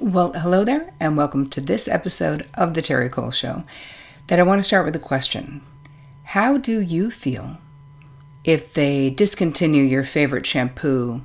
Well, hello there, and welcome to this episode of The Terri Cole Show. That I want to start with a question. How do you feel if they discontinue your favorite shampoo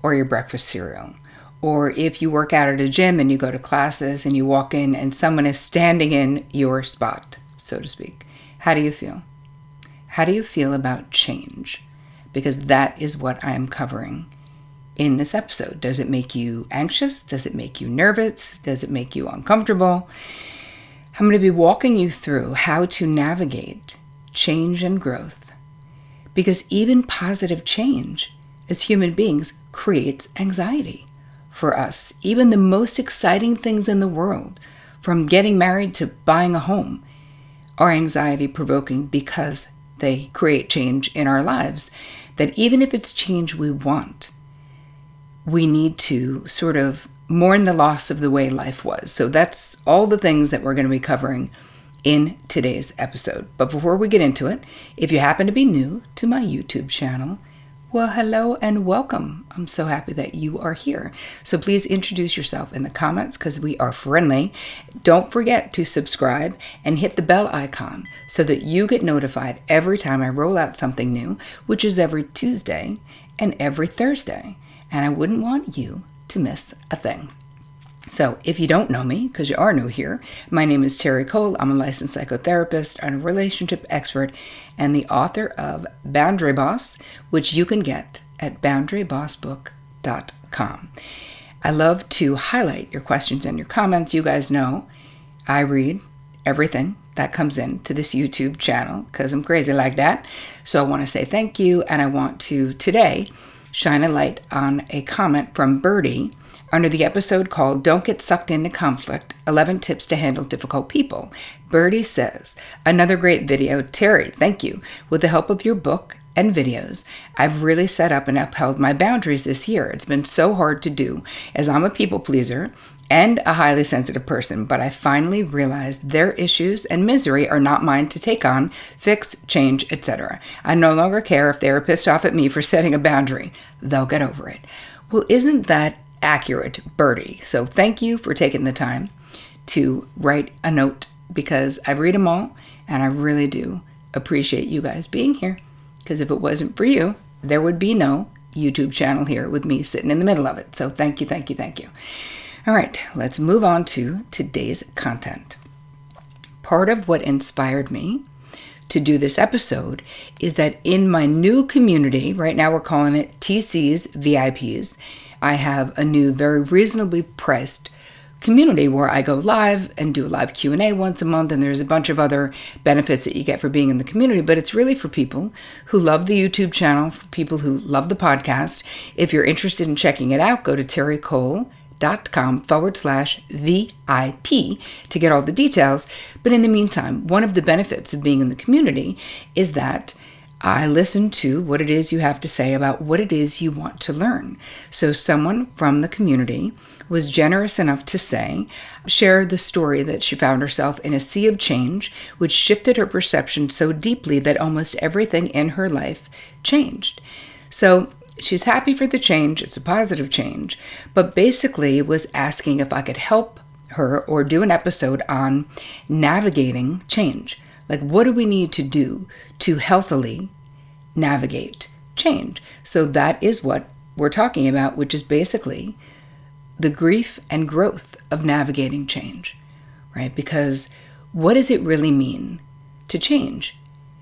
or your breakfast cereal? Or if you work out at a gym and you go to classes and you walk in and someone is standing in your spot, so to speak. How do you feel? How do you feel about change? Because that is what I'm covering in this episode. Does it make you anxious? Does it make you nervous? Does it make you uncomfortable? I'm going to be walking you through how to navigate change and growth, because even positive change as human beings creates anxiety for us. Even the most exciting things in the world, from getting married to buying a home, are anxiety provoking because they create change in our lives. That even if it's change we want, we need to sort of mourn the loss of the way life was. So that's all the things that we're going to be covering in today's episode. But before we get into it, if you happen to be new to my YouTube channel, well, hello and welcome. I'm so happy that you are here. So please introduce yourself in the comments because we are friendly. Don't forget to subscribe and hit the bell icon so that you get notified every time I roll out something new, which is every Tuesday and every Thursday. And I wouldn't want you to miss a thing. So if you don't know me, because you are new here, my name is Terri Cole. I'm a licensed psychotherapist and a relationship expert and the author of Boundary Boss, which you can get at boundarybossbook.com. I love to highlight your questions and your comments. You guys know I read everything that comes in to this YouTube channel because I'm crazy like that. So I want to say thank you, and I want to today shine a light on a comment from Birdie under the episode called Don't Get Sucked Into Conflict, 11 Tips to Handle Difficult People. Birdie says, another great video. Terri, thank you. With the help of your book and videos, I've really set up and upheld my boundaries this year. It's been so hard to do as I'm a people pleaser and a highly sensitive person, but I finally realized their issues and misery are not mine to take on, fix, change, etc. I no longer care if they are pissed off at me for setting a boundary. They'll get over it. Well, isn't that accurate, Birdie? So thank you for taking the time to write a note, because I read them all and I really do appreciate you guys being here, because if it wasn't for you, there would be no YouTube channel here with me sitting in the middle of it. So thank you, thank you, thank you. All right, let's move on to today's content. Part of what inspired me to do this episode is that in my new community, right now we're calling it TC's VIPs, I have a new, very reasonably priced community where I go live and do a live Q&A once a month, and there's a bunch of other benefits that you get for being in the community, but it's really for people who love the YouTube channel, for people who love the podcast. If you're interested in checking it out, go to terricole.com/VIP to get all the details. But in the meantime, one of the benefits of being in the community is that I listen to what it is you have to say about what it is you want to learn. So someone from the community was generous enough to share the story that she found herself in a sea of change, which shifted her perception so deeply that almost everything in her life changed. So she's happy for the change. It's a positive change, but basically was asking if I could help her or do an episode on navigating change. Like, what do we need to do to healthily navigate change? So that is what we're talking about, which is basically the grief and growth of navigating change, right? Because what does it really mean to change?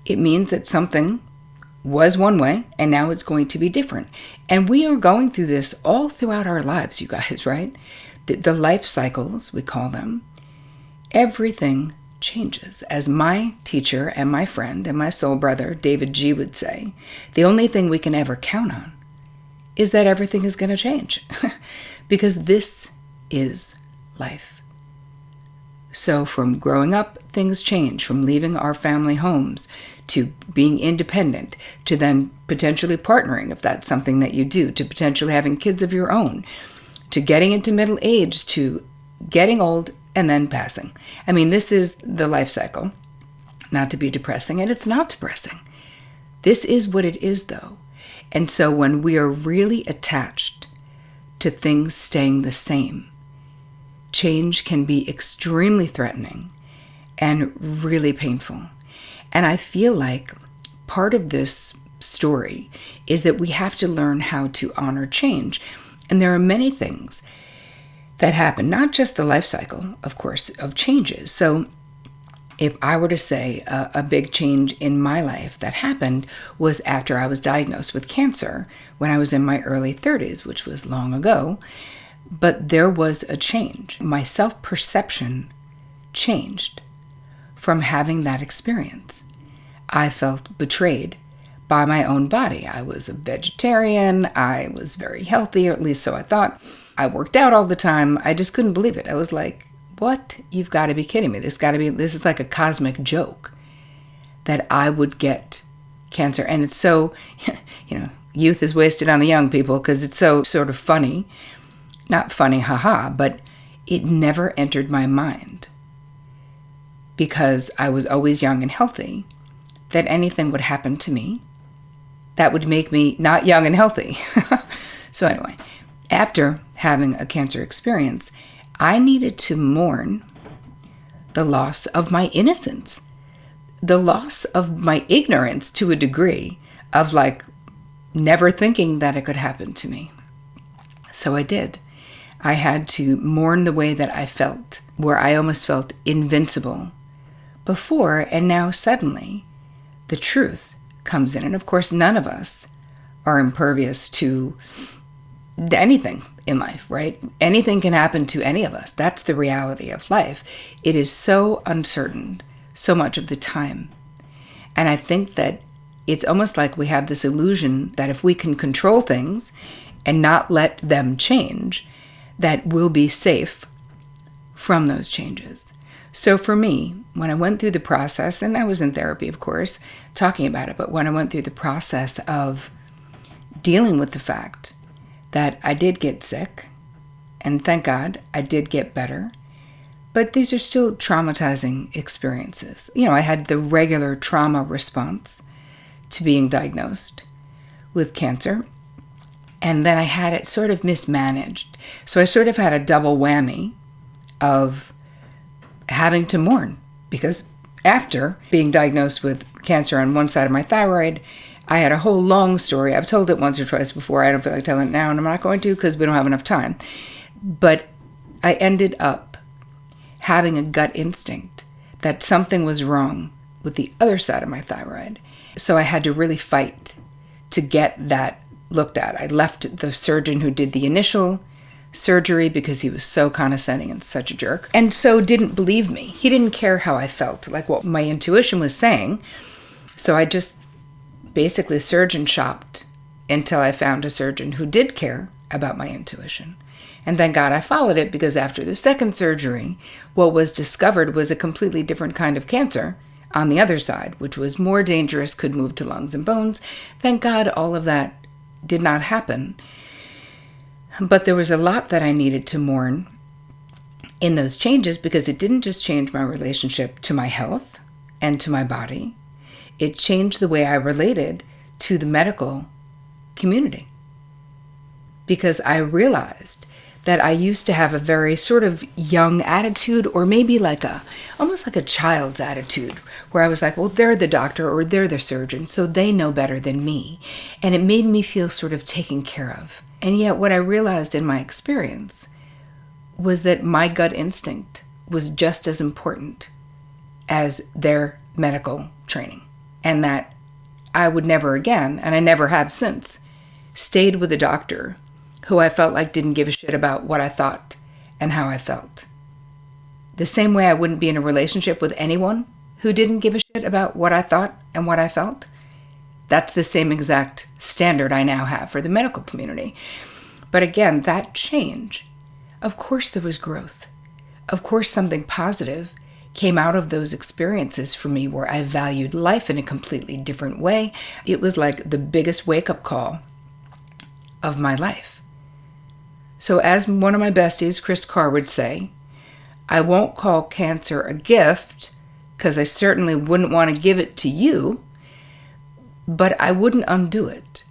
It means that something was one way and now it's going to be different. And we are going through this all throughout our lives, you guys, right? The life cycles, we call them. Everything changes. As my teacher and my friend and my soul brother, David G., would say, the only thing we can ever count on is that everything is going to change because this is life. So from growing up, things change, from leaving our family homes to being independent, to then potentially partnering, if that's something that you do, to potentially having kids of your own, to getting into middle age, to getting old and then passing. I mean, this is the life cycle. Not to be depressing, and it's not depressing. This is what it is, though. And so when we are really attached to things staying the same, change can be extremely threatening and really painful. And I feel like part of this story is that we have to learn how to honor change. And there are many things that happen, not just the life cycle, of course, of changes. So if I were to say a big change in my life that happened was after I was diagnosed with cancer when I was in my early 30s, which was long ago, but there was a change. My self-perception changed from having that experience. I felt betrayed by my own body. I was a vegetarian. I was very healthy, or at least so I thought. I worked out all the time. I just couldn't believe it. I was like, what? You've got to be kidding me. This is like a cosmic joke that I would get cancer. And it's so, youth is wasted on the young people because it's so sort of funny. Not funny, haha, but it never entered my mind because I was always young and healthy that anything would happen to me that would make me not young and healthy. So anyway, after having a cancer experience, I needed to mourn the loss of my innocence, the loss of my ignorance to a degree of like never thinking that it could happen to me. So I did. I had to mourn the way that I felt, where I almost felt invincible before, and now suddenly the truth comes in. And of course, none of us are impervious to anything in life, right? Anything can happen to any of us. That's the reality of life. It is so uncertain so much of the time. And I think that it's almost like we have this illusion that if we can control things and not let them change, that we'll be safe from those changes. So for me, when I went through the process, and I was in therapy, of course, talking about it, but when I went through the process of dealing with the fact that I did get sick, and thank God I did get better, but these are still traumatizing experiences. I had the regular trauma response to being diagnosed with cancer, and then I had it sort of mismanaged. So I sort of had a double whammy of having to mourn, because after being diagnosed with cancer on one side of my thyroid, I had a whole long story. I've told it once or twice before. I don't feel like telling it now, and I'm not going to because we don't have enough time. But I ended up having a gut instinct that something was wrong with the other side of my thyroid. So I had to really fight to get that looked at. I left the surgeon who did the initial surgery because he was so condescending and such a jerk, and so didn't believe me. He didn't care how I felt, like what my intuition was saying. So I just basically surgeon shopped until I found a surgeon who did care about my intuition. And thank God I followed it, because after the second surgery, what was discovered was a completely different kind of cancer on the other side, which was more dangerous, could move to lungs and bones. Thank God all of that did not happen. But there was a lot that I needed to mourn in those changes, because it didn't just change my relationship to my health and to my body. It changed the way I related to the medical community, because I realized that I used to have a very sort of young attitude, or maybe almost like a child's attitude, where I was like, well, they're the doctor or they're the surgeon, so they know better than me. And it made me feel sort of taken care of. And yet what I realized in my experience was that my gut instinct was just as important as their medical training. And that I would never again, and I never have since, stayed with a doctor who I felt like didn't give a shit about what I thought and how I felt. The same way I wouldn't be in a relationship with anyone who didn't give a shit about what I thought and what I felt. That's the same exact standard I now have for the medical community. But again, that change, of course there was growth. Of course something positive came out of those experiences for me, where I valued life in a completely different way. It was like the biggest wake-up call of my life. So as one of my besties, Chris Carr, would say, I won't call cancer a gift, because I certainly wouldn't want to give it to you, but I wouldn't undo it,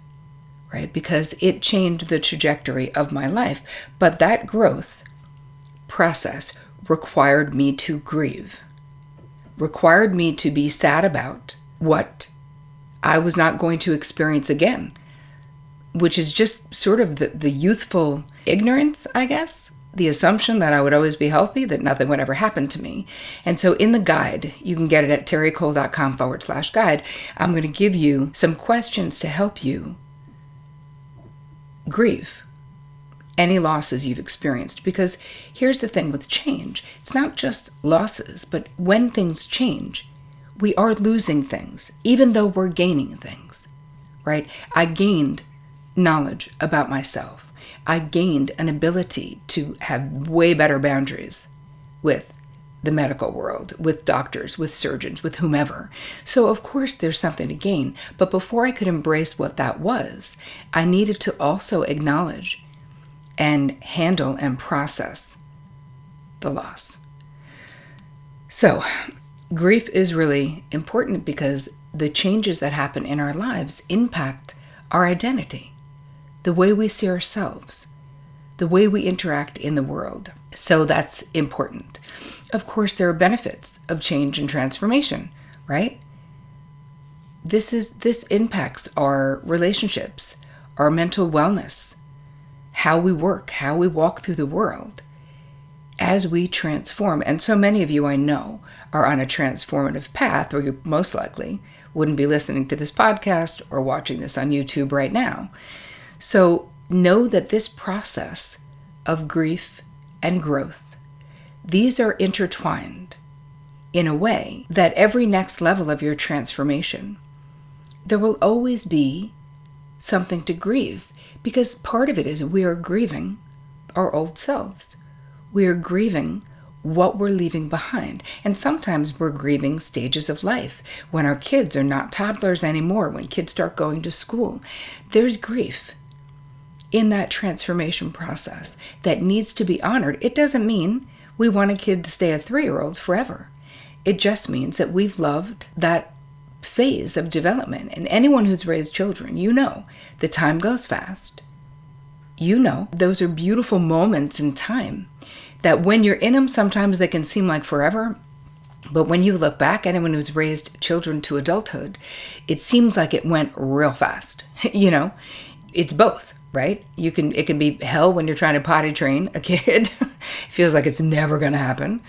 right? Because it changed the trajectory of my life. But that growth process required me to grieve, required me to be sad about what I was not going to experience again, which is just sort of the youthful ignorance, I guess, the assumption that I would always be healthy, that nothing would ever happen to me. And so in the guide, you can get it at terricole.com/guide, I'm going to give you some questions to help you grieve any losses you've experienced. Because here's the thing with change. It's not just losses, but when things change, we are losing things, even though we're gaining things, right? I gained knowledge about myself. I gained an ability to have way better boundaries with the medical world, with doctors, with surgeons, with whomever. So of course there's something to gain. But before I could embrace what that was, I needed to also acknowledge and handle and process the loss. So grief is really important because the changes that happen in our lives impact our identity, the way we see ourselves, the way we interact in the world. So that's important. Of course, there are benefits of change and transformation, right? This impacts our relationships, our mental wellness, how we work, how we walk through the world as we transform. And so many of you I know are on a transformative path, or you most likely wouldn't be listening to this podcast or watching this on YouTube right now. So know that this process of grief and growth, these are intertwined in a way that every next level of your transformation, there will always be something to grieve, because part of it is we are grieving our old selves. We are grieving what we're leaving behind. And sometimes we're grieving stages of life when our kids are not toddlers anymore, when kids start going to school. There's grief in that transformation process that needs to be honored. It doesn't mean we want a kid to stay a 3-year-old forever. It just means that we've loved that phase of development. And anyone who's raised children, you know, the time goes fast. You know, those are beautiful moments in time that when you're in them, sometimes they can seem like forever. But when you look back, anyone who's raised children to adulthood, it seems like it went real fast. You know, it's both, right? It can be hell when you're trying to potty train a kid. It feels like it's never going to happen.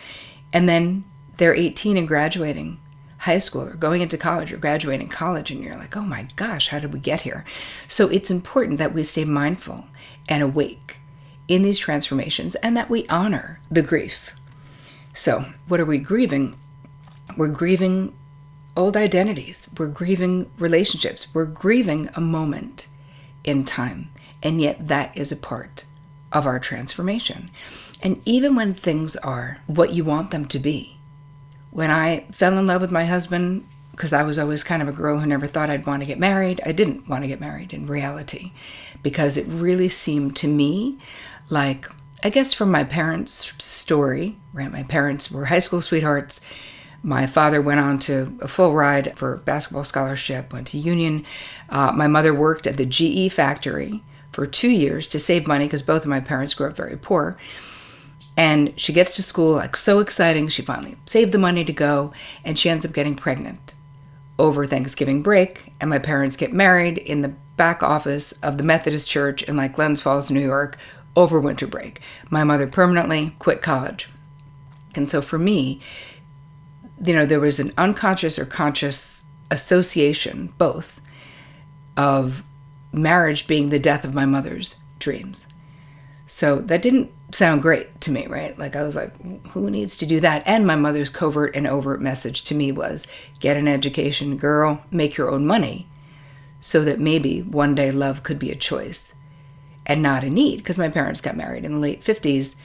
And then they're 18 and graduating high school or going into college or graduating college, and you're like, oh my gosh, how did we get here? So it's important that we stay mindful and awake in these transformations and that we honor the grief. So what are we grieving? We're grieving old identities. We're grieving relationships. We're grieving a moment in time. And yet that is a part of our transformation. And even when things are what you want them to be, when I fell in love with my husband, because I was always kind of a girl who never thought I'd want to get married, I didn't want to get married in reality, because it really seemed to me like, I guess from my parents' story, right? My parents were high school sweethearts. My father went on to a full ride for basketball scholarship, went to Union. My mother worked at the GE factory for 2 years to save money because both of my parents grew up very poor. And she gets to school, like so exciting. She finally saved the money to go, and she ends up getting pregnant over Thanksgiving break. And my parents get married in the back office of the Methodist Church in like Glens Falls, New York, over winter break. My mother permanently quit college. And so for me, you know, there was an unconscious or conscious association, both, of marriage being the death of my mother's dreams. So that didn't sound great to me, right? Like I was like, who needs to do that? And my mother's covert and overt message to me was, get an education, girl, make your own money, so that maybe one day love could be a choice and not a need. Because my parents got married in the late 50s,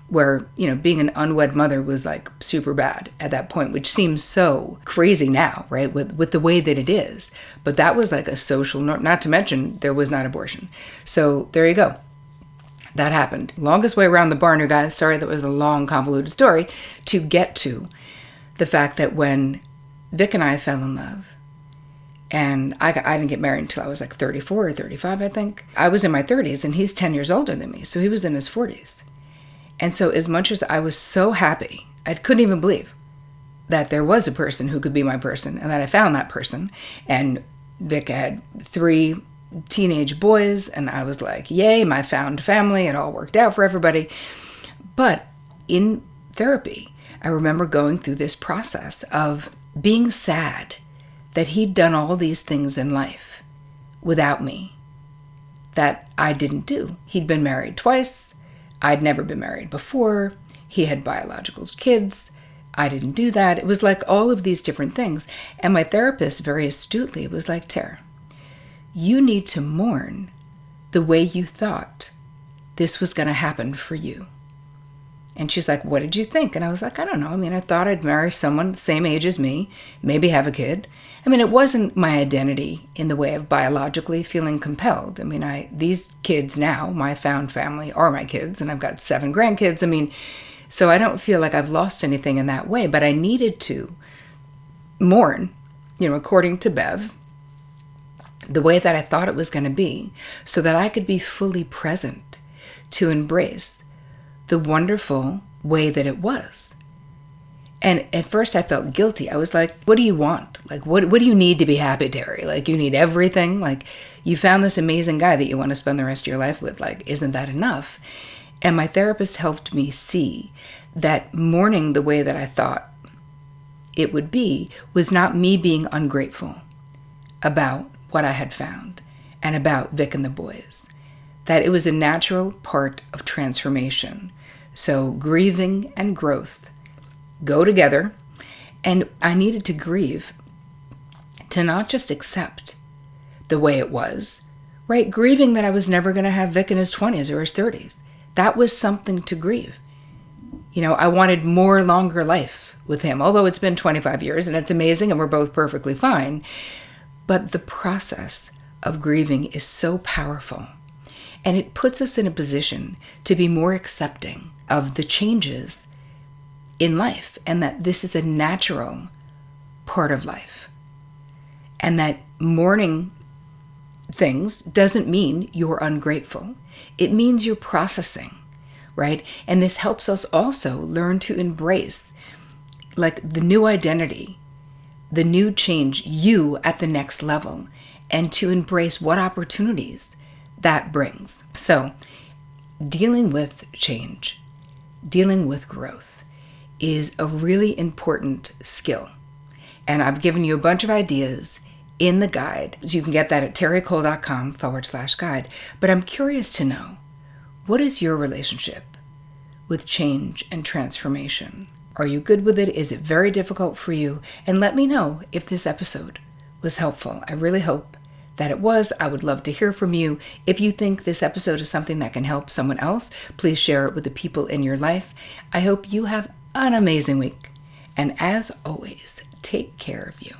where, you know, being an unwed mother was like super bad at that point, which seems so crazy now, right? With the way that it is. But that was like a social norm, not to mention there was not abortion. So there you go. That happened. Longest way around the barn, you guys. Sorry, that was a long, convoluted story to get to the fact that when Vic and I fell in love, and I didn't get married until I was like 34 or 35, I think. I was in my 30s, and he's 10 years older than me, so he was in his 40s. And so as much as I was so happy, I couldn't even believe that there was a person who could be my person and that I found that person. And Vic had 3 teenage boys, and I was like, yay, my found family. It all worked out for everybody. But in therapy, I remember going through this process of being sad that he'd done all these things in life without me that I didn't do. He'd been married twice. I'd never been married before. He had biological kids. I didn't do that. It was like all of these different things. And my therapist very astutely was like, Terri, you need to mourn the way you thought this was going to happen for you. And she's like, what did you think? And I was like, I don't know. I mean, I thought I'd marry someone the same age as me, maybe have a kid. I mean, it wasn't my identity in the way of biologically feeling compelled. I mean, these kids now, my found family, are my kids, and I've got 7 grandkids. I mean, so I don't feel like I've lost anything in that way, but I needed to mourn, according to Bev, the way that I thought it was going to be, so that I could be fully present to embrace the wonderful way that it was. And at first I felt guilty. I was like, what do you want? Like, what do you need to be happy, Terri? Like, you need everything? Like, you found this amazing guy that you want to spend the rest of your life with. Like, isn't that enough? And my therapist helped me see that mourning the way that I thought it would be was not me being ungrateful about what I had found and about Vic and the boys. That it was a natural part of transformation. So grieving and growth go together, and I needed to grieve to not just accept the way it was, right? Grieving that I was never going to have Vic in his 20s or his 30s. That was something to grieve. I wanted more longer life with him, although it's been 25 years and it's amazing and we're both perfectly fine. But the process of grieving is so powerful, and it puts us in a position to be more accepting of the changes in life, and that this is a natural part of life. And that mourning things doesn't mean you're ungrateful. It means you're processing, right? And this helps us also learn to embrace like the new identity, the new change, you at the next level, and to embrace what opportunities that brings. So dealing with change, dealing with growth is a really important skill. And I've given you a bunch of ideas in the guide. You can get that at terricole.com/guide. But I'm curious to know, what is your relationship with change and transformation? Are you good with it? Is it very difficult for you? And let me know if this episode was helpful. I really hope that it was. I would love to hear from you. If you think this episode is something that can help someone else, please share it with the people in your life. I hope you have an amazing week. And as always, take care of you.